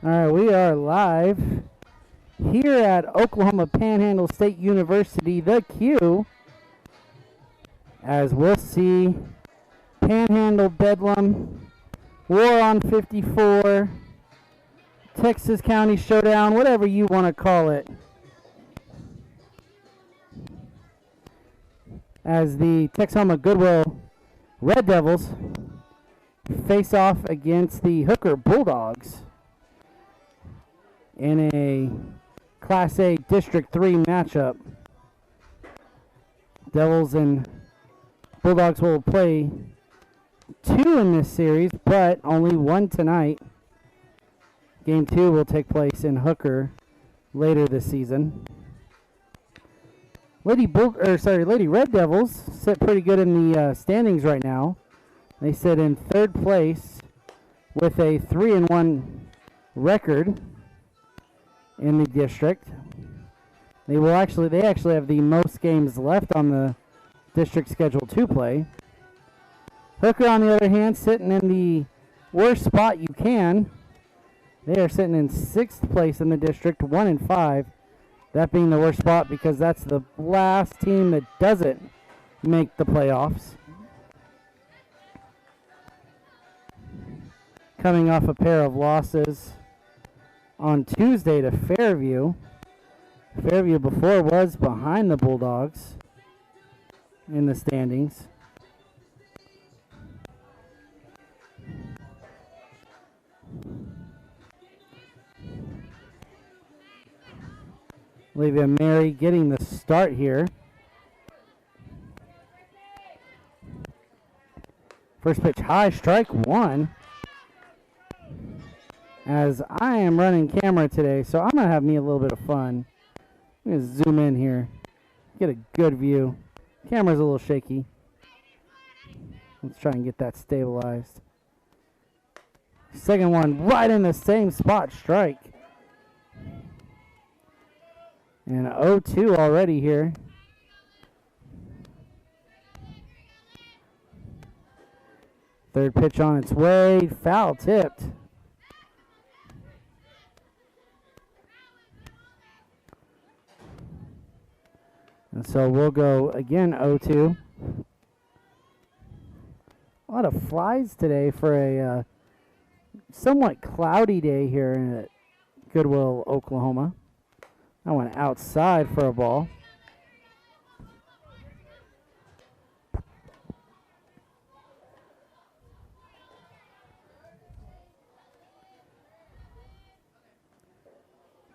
All right, we are live here at Oklahoma Panhandle State University, the Q, as we'll see Panhandle Bedlam, War on 54, Texas County Showdown, whatever you want to call it, as the Texoma Goodwill Red Devils face off against the Hooker Bulldogs in a Class A District 3 matchup. Devils and Bulldogs will play 2 in this series, but only 1 tonight. Game 2 will take place in Hooker later this season. Lady Red Devils sit pretty good in the standings right now. They sit in 3rd place with a 3-1 record in the district. They actually have the most games left on the district schedule to play. Hooker, on the other hand, sitting in the worst spot you can. They are sitting in 6th place in the district, 1-5. That being the worst spot because that's the last team that doesn't make the playoffs. Coming off a pair of losses on Tuesday to Fairview. Fairview before was behind the Bulldogs in the standings. Olivia Mary getting the start here. First pitch high, strike 1. As I am running camera today, so I'm going to have me a little bit of fun. I'm going to zoom in here, get a good view. Camera's a little shaky. Let's try and get that stabilized. Second one right in the same spot, strike. And 0-2 already here. Third pitch on its way, foul tipped. And so we'll go again 0-2. A lot of flies today for a somewhat cloudy day here in Goodwill, Oklahoma. I went outside for a ball.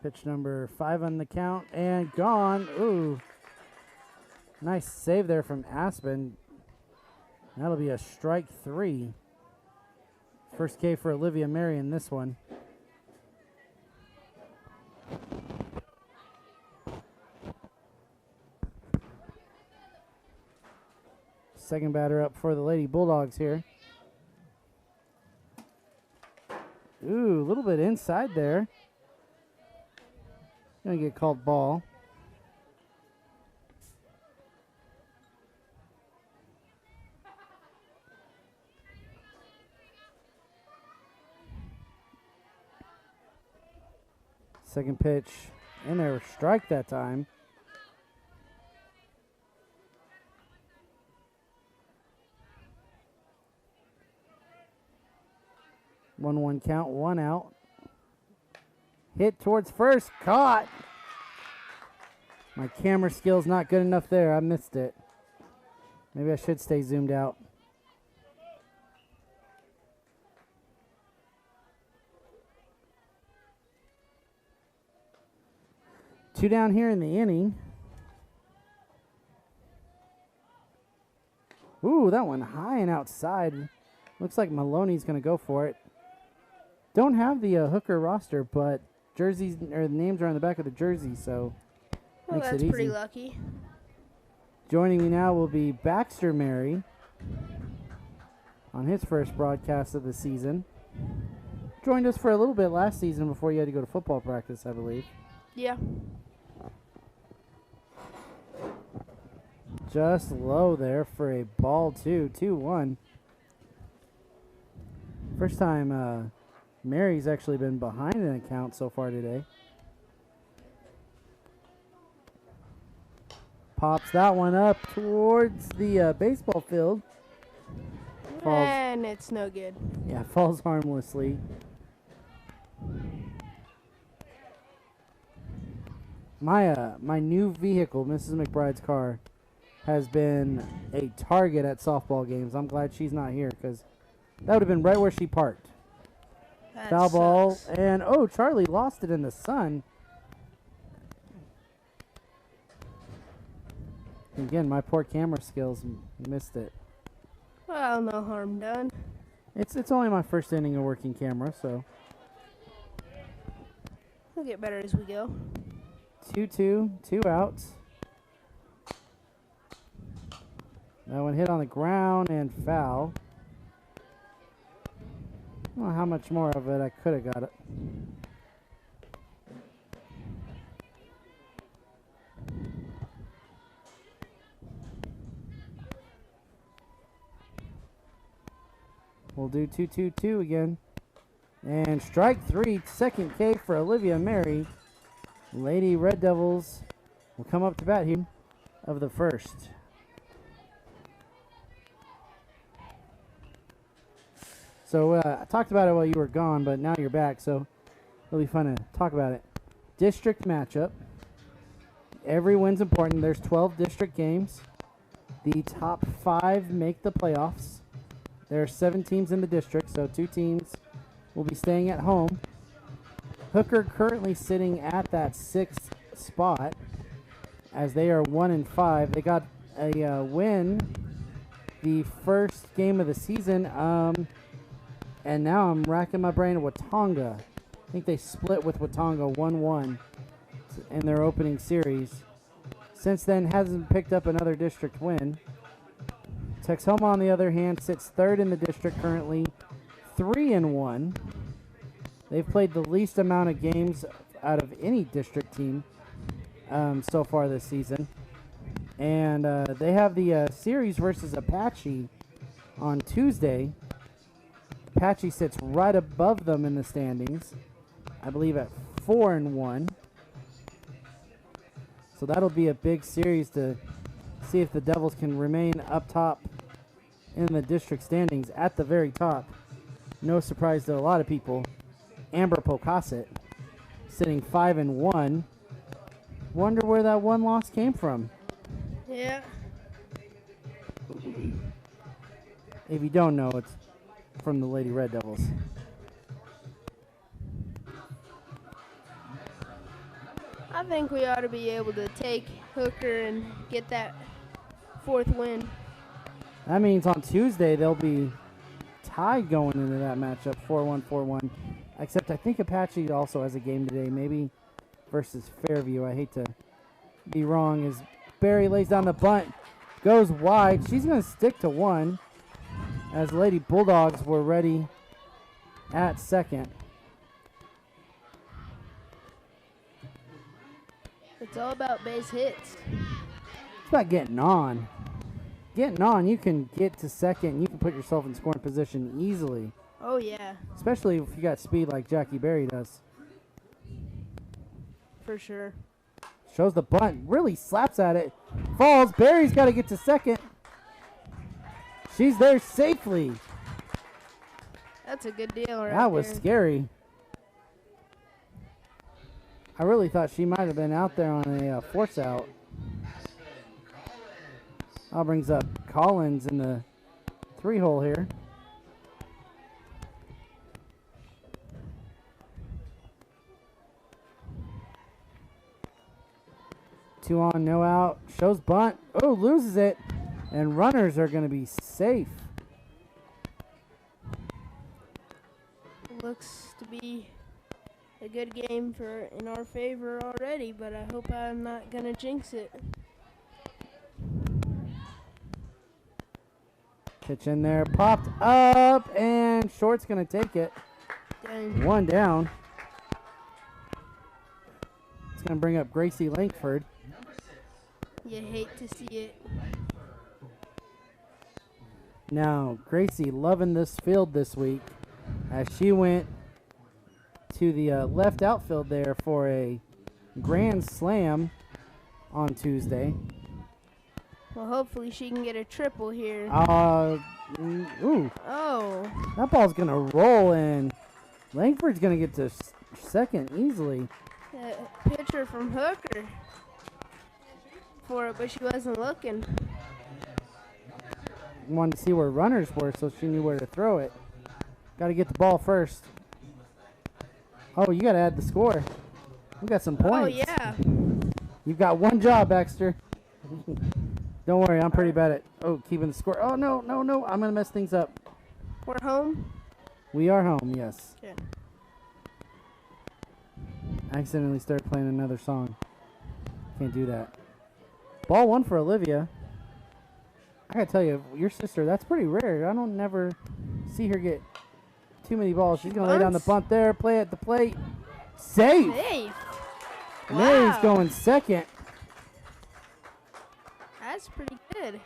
Pitch number 5 on the count and gone. Ooh. Nice save there from Aspen. That'll be a strike 3. First K for Olivia Mary in this one. Second batter up for the Lady Bulldogs here. Ooh, a little bit inside there. Gonna get called ball. Second pitch in there, strike that time. 1-1 count, 1 out. Hit towards first, caught. My camera skill's not good enough there. I missed it. Maybe I should stay zoomed out. Two down here in the inning. Ooh, that one high and outside. Looks like Maloney's going to go for it. Don't have the Hooker roster, but jerseys or the names are on the back of the jersey, so well, makes it easy. easy. Pretty lucky. Joining me now will be Baxter Mary on his first broadcast of the season. Joined us for a little bit last season before you had to go to football practice, I believe. Yeah. Just low there for a ball 2, 2-1. First time Mary's actually been behind an account so far today. Pops that one up towards the baseball field. Falls. And it's no good. Yeah, falls harmlessly. My new vehicle, Mrs. McBride's car, has been a target at softball games. I'm glad she's not here because that would have been right where she parked. That Foul ball, sucks. and oh, Charlie lost it in the sun. Again, my poor camera skills missed it. Well, no harm done. It's only my first inning of working camera, so. We'll get better as we go. 2-2, 2 outs. That one hit on the ground and foul. I don't know how much more of it I could have got it. We'll do 2-2-2 again. And strike 3, second K for Olivia Mary. Lady Red Devils will come up to bat here of the first. So I talked about it while you were gone, but now you're back, so it'll be fun to talk about it. District matchup. Every win's important. There's 12 district games. The top 5 make the playoffs. There are 7 teams in the district, so 2 teams will be staying at home. Hooker currently sitting at that 6th spot as they are 1-5. They got a win the first game of the season, and now I'm racking my brain at Watonga. I think they split with Watonga 1-1 in their opening series. Since then, hasn't picked up another district win. Texhoma, on the other hand, sits 3rd in the district currently, 3-1. They've played the least amount of games out of any district team so far this season. And they have the series versus Apache on Tuesday. Apache sits right above them in the standings, I believe at 4-1. So that'll be a big series to see if the Devils can remain up top in the district standings at the very top. No surprise to a lot of people. Amber Pocasset sitting 5-1. Wonder where that one loss came from. Yeah. If you don't know, it's from the Lady Red Devils. I think we ought to be able to take Hooker and get that 4th win. That means on Tuesday they'll be tied going into that matchup, 4-1, 4-1. Except I think Apache also has a game today, maybe versus Fairview. I hate to be wrong as Barry lays down the bunt, goes wide. She's going to stick to 1 as Lady Bulldogs were ready at second. It's all about base hits. It's about getting on. Getting on, you can get to second. You can put yourself in scoring position easily. Oh, yeah. Especially if you got speed like Jackie Berry does. For sure. Shows the bunt. Really slaps at it. Falls. Berry's got to get to second. She's there safely. That's a good deal right That was there. scary. I really thought she might have been out there on a force out. That brings up Collins in the 3-hole here. Two on, no out. Shows bunt. Oh, loses it. And runners are going to be safe. Looks to be a good game in our favor already, but I hope I'm not going to jinx it. Pitch in there, popped up, and short's going to take it. Dang. 1 down. It's going to bring up Gracie Lankford. You hate to see it. Now, Gracie loving this field this week as she went to the left outfield there for a grand slam on Tuesday. Well, hopefully she can get a triple here. Ooh. Oh. That ball's going to roll, and Langford's going to get to second easily. Pitcher from Hooker for it, but she wasn't looking. Wanted to see where runners were, so she knew where to throw it. Got to get the ball first. Oh, you got to add the score. We got some points. Oh, yeah. You've got one job, Baxter. Don't worry, I'm pretty bad at keeping the score. Oh, no. I'm going to mess things up. We're home? We are home, yes. Yeah. I accidentally started playing another song. Can't do that. Ball one for Olivia. I got to tell you, your sister, that's pretty rare. I don't never see her get too many balls. She's going to lay down the bunt there, play at the plate. Safe. Wow. Mary's going second. That's pretty good.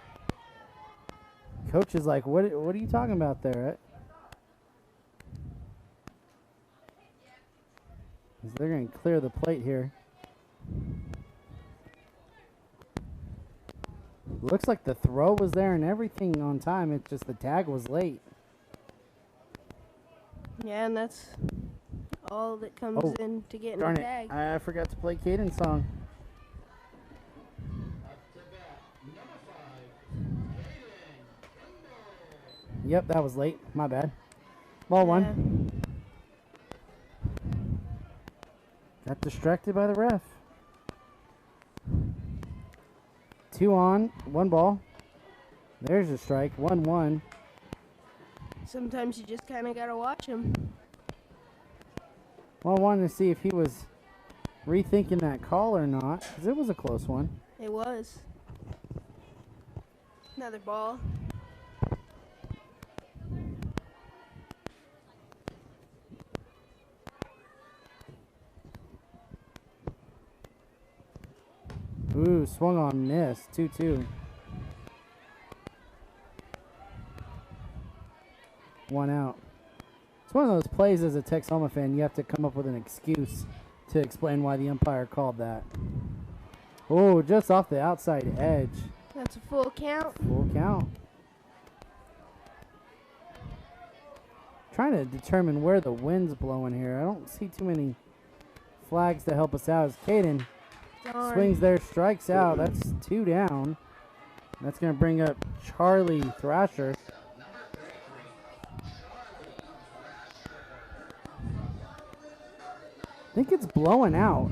Coach is like, what are you talking about there? They're going to clear the plate here. Looks like the throw was there and everything on time. It's just the tag was late. Yeah, and that's all that comes in to getting Darn a tag. it. I forgot to play Caden's song. Yep, that was late. My bad. Ball one. Got distracted by the ref. 2 on, 1 ball. There's a strike. 1-1. Sometimes you just kind of got to watch him. Well, I wanted to see if he was rethinking that call or not, because it was a close one. It was. Another ball. Ooh, swung on, miss. 2-2. 1 out. It's one of those plays as a Texoma fan, you have to come up with an excuse to explain why the umpire called that. Oh, just off the outside edge. That's a full count. Full count. Trying to determine where the wind's blowing here. I don't see too many flags to help us out. As Caden swings there, strikes out. That's 2 down. That's going to bring up Charlie Thrasher. I think it's blowing out.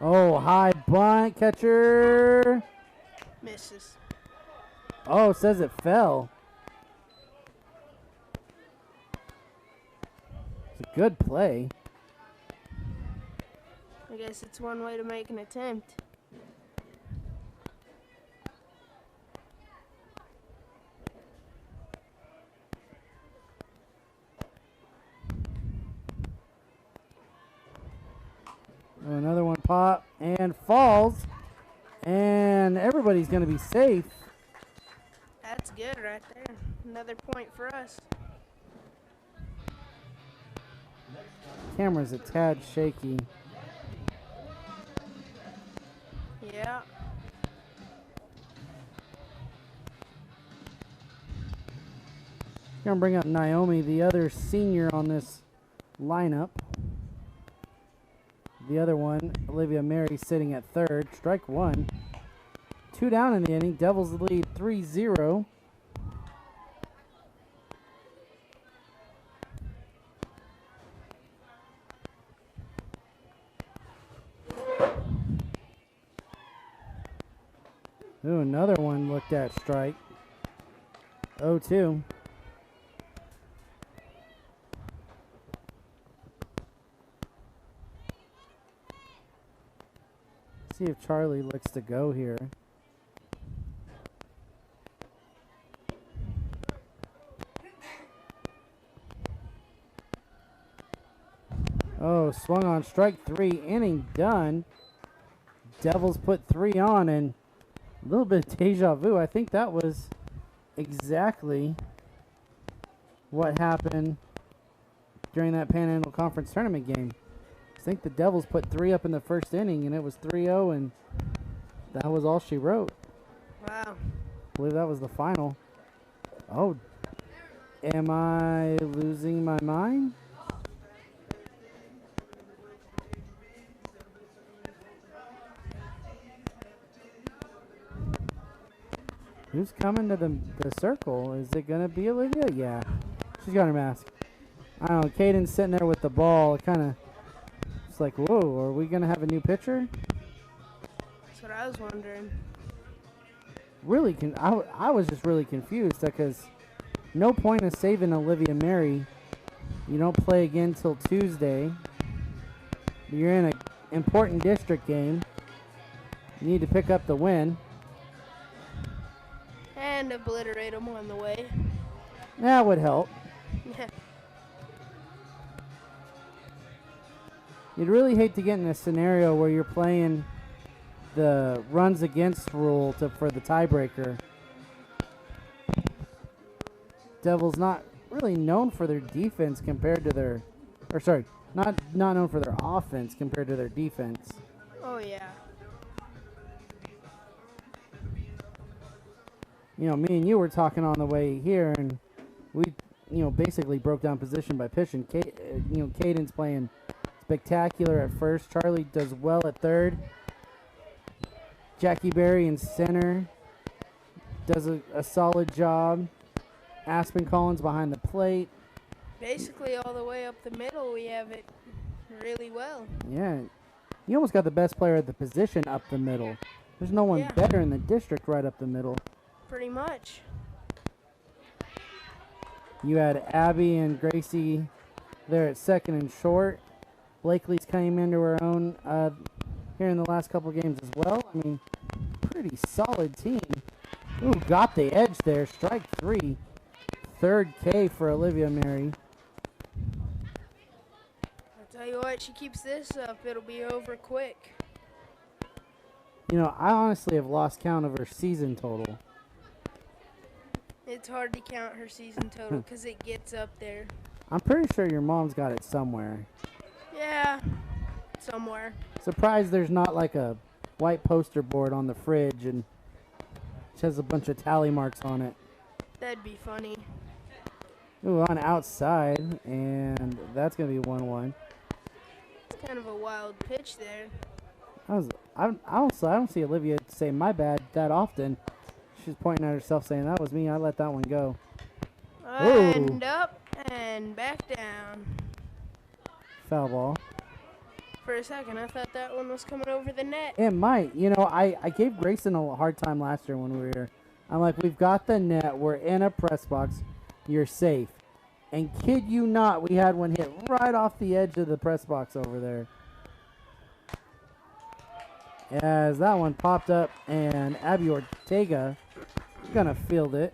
Oh, high bunt, catcher. Misses. Oh, it says it fell. It's a good play. I guess it's one way to make an attempt. Another one pop and falls. And everybody's going to be safe. That's good right there. Another point for us. Camera's a tad shaky. Yeah. Going to bring up Naomi, the other senior on this lineup. The other one, Olivia Mary, sitting at third. Strike 1. 2 down in the inning. Devils lead 3-0. Ooh, another one looked at strike. 0-2. See if Charlie looks to go here. Oh, swung on, strike 3, inning done. Devils put 3 on, and a little bit of deja vu. I think that was exactly what happened during that Panhandle Conference Tournament game. I think the Devils put 3 up in the first inning, and it was 3-0, and that was all she wrote. Wow. I believe that was the final. Oh, am I losing my mind? Who's coming to the circle? Is it going to be Olivia? Yeah. She's got her mask. I don't know. Caden's sitting there with the ball. It kind of, it's like, whoa, are we going to have a new pitcher? That's what I was wondering. Really, I was just really confused because no point of saving Olivia Mary. You don't play again till Tuesday. You're in an important district game. You need to pick up the win. And obliterate them on the way. That would help. Yeah. You'd really hate to get in a scenario where you're playing the runs against rule for the tiebreaker. Devils not really known for their defense compared to their, or sorry, not known for their offense compared to their defense. Oh, yeah. You know, me and you were talking on the way here, and we, basically broke down position by pitching. Caden's playing spectacular at first. Charlie does well at third. Jackie Berry in center does a solid job. Aspen Collins behind the plate. Basically, all the way up the middle, we have it really well. Yeah. You almost got the best player at the position up the middle. There's no one better in the district right up the middle. Pretty much. You had Abby and Gracie there at second and short. Blakely's came into her own here in the last couple games as well. I mean, pretty solid team. Ooh, got the edge there. Strike 3. Third K for Olivia Mary. I'll tell you what, she keeps this up, it'll be over quick. You know, I honestly have lost count of her season total. It's hard to count her season total because it gets up there. I'm pretty sure your mom's got it somewhere. Yeah, somewhere. Surprised there's not like a white poster board on the fridge and it has a bunch of tally marks on it. That'd be funny. Ooh, on outside, and that's going to be 1-1. It's kind of a wild pitch there. I don't see Olivia say my bad that often. She's pointing at herself saying, that was me, I let that one go. And up and back down. Foul ball. For a second, I thought that one was coming over the net. It might. You know, I gave Grayson a hard time last year when we were here. I'm like, we've got the net. We're in a press box. You're safe. And kid you not, we had one hit right off the edge of the press box over there. As that one popped up, and Abby Ortega gonna field it.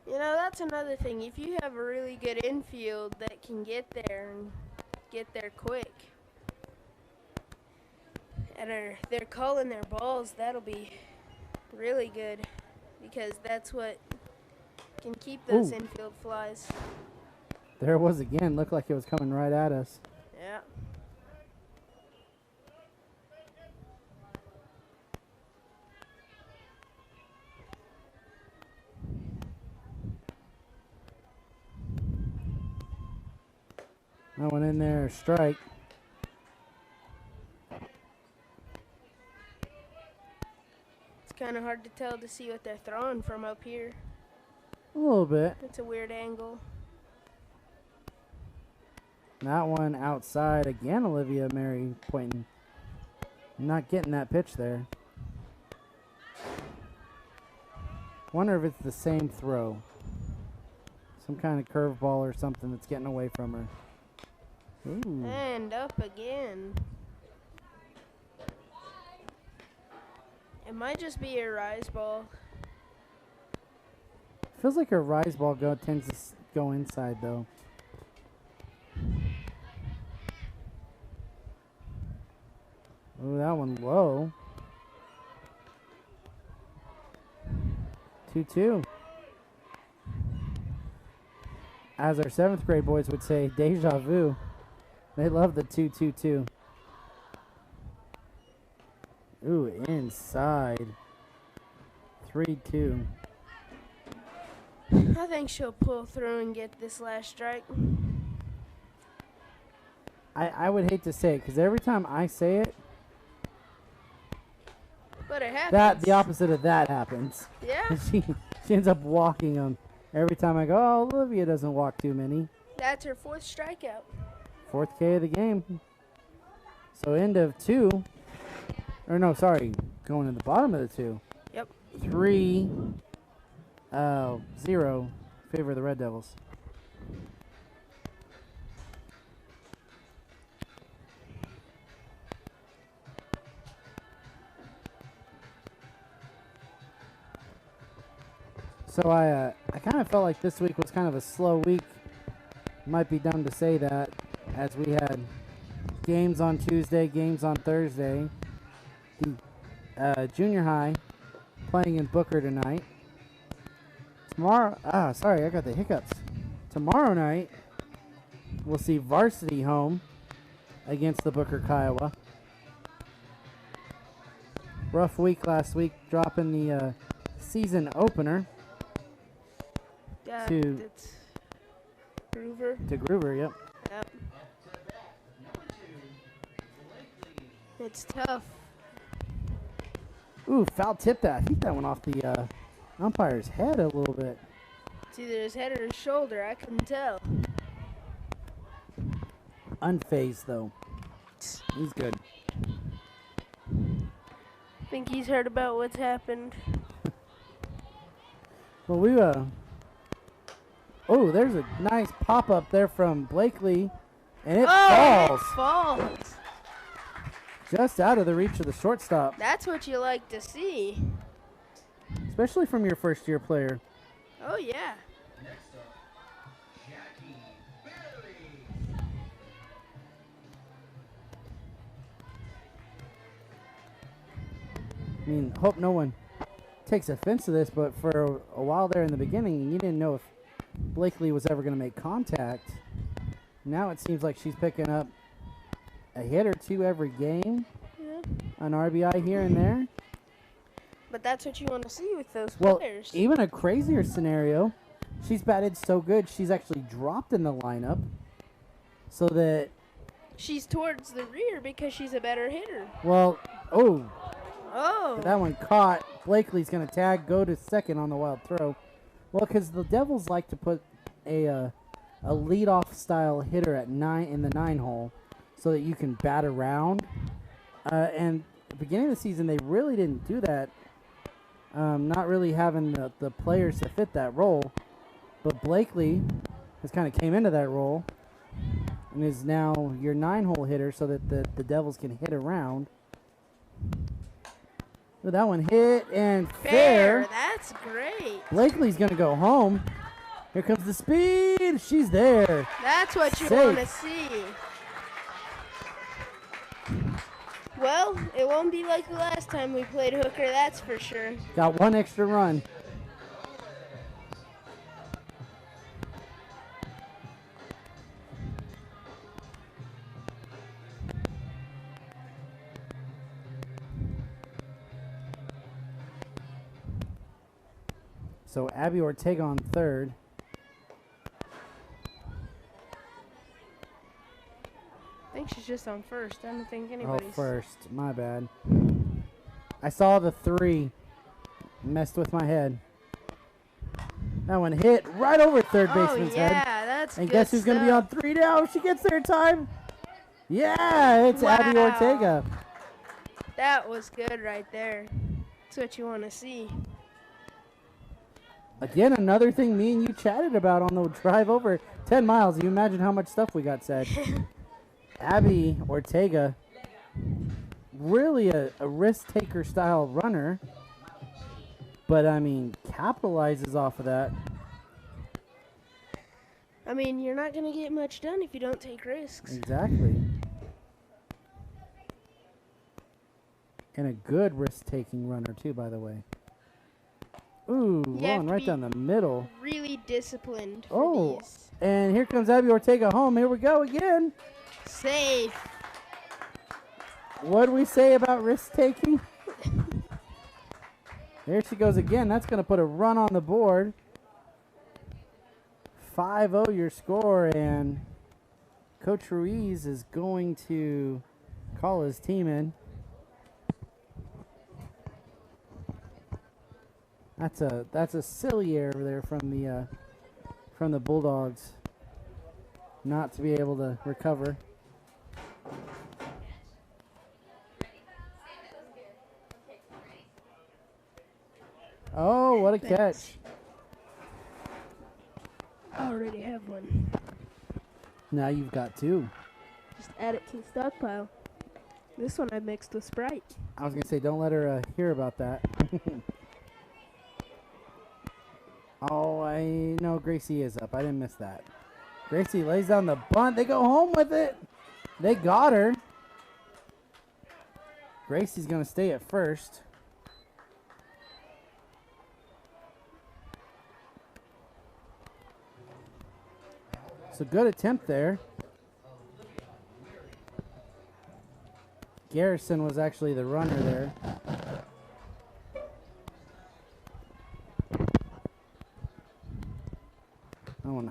You know, that's another thing. If you have a really good infield that can get there and get there quick, and they're calling their balls, that'll be really good because that's what can keep those infield flies. There it was again. Looked like it was coming right at us. Yeah. That one in there, strike. It's kind of hard to tell to see what they're throwing from up here. A little bit. It's a weird angle. That one outside again. Olivia Mary pointing, not getting that pitch there. Wonder if it's the same throw. Some kind of curveball or something that's getting away from her. Ooh. And up again. It might just be a rise ball. Feels like her rise ball tends to go inside though. Ooh, that one low. 2-2. As our 7th grade boys would say, deja vu. They love the 2-2-2. Ooh, inside. 3-2. I think she'll pull through and get this last strike. I would hate to say it, because every time I say it, but it happens. the opposite of that happens. Yeah. she ends up walking them. Every time I go, oh, Olivia doesn't walk too many. That's her 4th strikeout. 4th K of the game. So end of 2. Or no, sorry, going to the bottom of the 2. Yep. 3-0 favor of the Red Devils. So I kind of felt like this week was kind of a slow week. Might be dumb to say that, as we had games on Tuesday, games on Thursday. The junior high playing in Booker tonight. Tomorrow, sorry, I got the hiccups. Tomorrow night, we'll see varsity home against the Booker Kiowa. Rough week last week, dropping the season opener. Yeah, to it's Groover. To Groover, yep. Yep. It's tough. Ooh, foul tip that. I think that went off the umpire's head a little bit. It's either his head or his shoulder. I couldn't tell. Unfazed, though. He's good. Think he's heard about what's happened. Well, oh, there's a nice pop-up there from Blakely, and it falls. It falls. Just out of the reach of the shortstop. That's what you like to see. Especially from your first-year player. Oh, yeah. I mean, hope no one takes offense to this, but for a while there in the beginning, you didn't know if Blakely was ever going to make contact. Now it seems like she's picking up a hit or two every game. Yeah. An RBI here and there. But that's what you want to see with those Well, players. even a crazier scenario, she's batted so good, she's actually dropped in the lineup so that... She's towards the rear because she's a better hitter. Well, oh, Oh. that one caught. Blakely's going to tag, go to second on the wild throw. Well, because the Devils like to put a leadoff style hitter at 9 in the 9 hole so that you can bat around. And at the beginning of the season, they really didn't do that. Not really having the players to fit that role. But Blakely has kind of came into that role and is now your 9 hole hitter so that the Devils can hit around. Well, that one hit and fair. That's great. Blakely's going to go home. Here comes the speed. She's there. That's what you Safe. want to see. Well, it won't be like the last time we played hooker, that's for sure. Got one extra run. So Abby Ortega on third. I think she's just on first. I don't think anybody's. Oh, first. My bad. I saw the 3. Messed with my head. That one hit right over third baseman's head. Yeah, that's And good guess who's going to be on stuff. 3 now? She gets there in time. Yeah, it's Abby Wow. Ortega. That was good right there. That's what you want to see. Again, another thing me and you chatted about on the drive over 10 miles. You imagine how much stuff we got said. Abby Ortega, really a risk-taker style runner. But, I mean, capitalizes off of that. I mean, you're not going to get much done if you don't take risks. Exactly. And a good risk-taking runner, too, by the way. Ooh, You have rolling to right be down the middle. really disciplined Oh, for these. and here comes Abby Ortega home. Here we go again. Safe. What did we say about risk taking? There she goes again. That's going to put a run on the board. 5-0 your score, and Coach Ruiz is going to call his team in. That's a silly error there from the Bulldogs, not to be able to recover. Oh, what a catch. I already have one. Now you've got two. Just add it to the stockpile. This one I mixed with Sprite. I was going to say, don't let her hear about that. Oh, I know Gracie is up. I didn't miss that. Gracie lays down the bunt. They go home with it. They got her. Gracie's going to stay at first. It's a good attempt there. Garrison was actually the runner there.